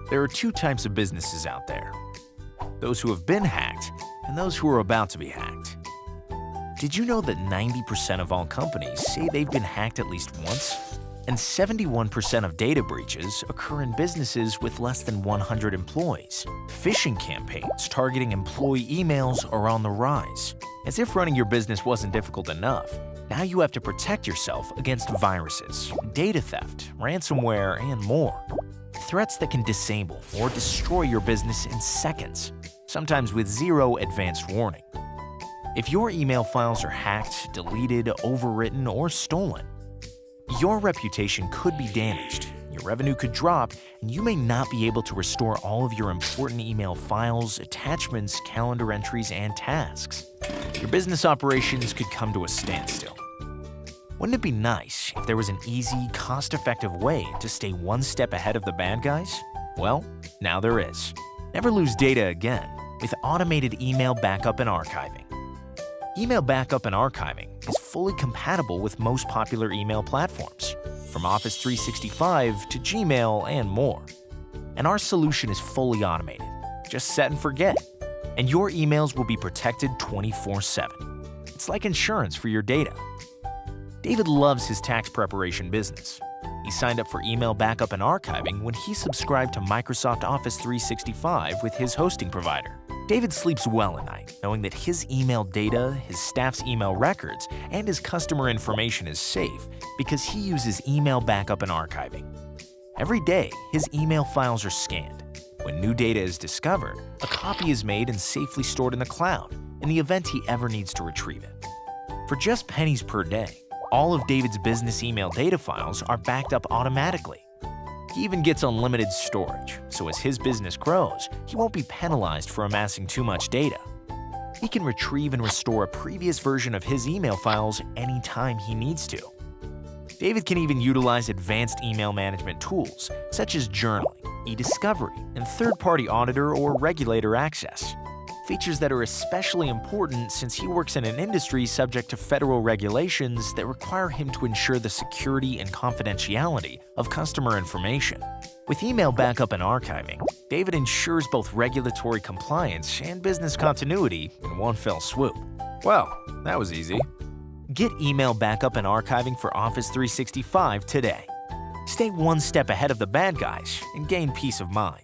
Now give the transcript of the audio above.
There are two types of businesses out there: those who have been hacked and those who are about to be hacked. Did you know that 90% of all companies say they've been hacked at least once? And 71% of data breaches occur in businesses with less than 100 employees. Phishing campaigns targeting employee emails are on the rise. As if running your business wasn't difficult enough, now you have to protect yourself against viruses, data theft, ransomware, and more. Threats that can disable or destroy your business in seconds, sometimes with zero advanced warning. If your email files are hacked, deleted, overwritten, or stolen, your reputation could be damaged, your revenue could drop, and you may not be able to restore all of your important email files, attachments, calendar entries, and tasks. Your business operations could come to a standstill. Wouldn't it be nice if there was an easy, cost-effective way to stay one step ahead of the bad guys? Well, now there is. Never lose data again with automated email backup and archiving. Email backup and archiving is fully compatible with most popular email platforms, from Office 365 to Gmail and more. And our solution is fully automated. Just set and forget, and your emails will be protected 24/7. It's like insurance for your data. David loves his tax preparation business. He signed up for email backup and archiving when he subscribed to Microsoft Office 365 with his hosting provider. David sleeps well at night knowing that his email data, his staff's email records, and his customer information is safe because he uses email backup and archiving. Every day, his email files are scanned. When new data is discovered, a copy is made and safely stored in the cloud in the event he ever needs to retrieve it. For just pennies per day, all of David's business email data files are backed up automatically. He even gets unlimited storage, so as his business grows, he won't be penalized for amassing too much data. He can retrieve and restore a previous version of his email files anytime he needs to. David can even utilize advanced email management tools such as journaling, e-discovery, and third-party auditor or regulator access. Features that are especially important since he works in an industry subject to federal regulations that require him to ensure the security and confidentiality of customer information. With email backup and archiving, David ensures both regulatory compliance and business continuity in one fell swoop. Well, that was easy. Get email backup and archiving for Office 365 today. Stay one step ahead of the bad guys and gain peace of mind.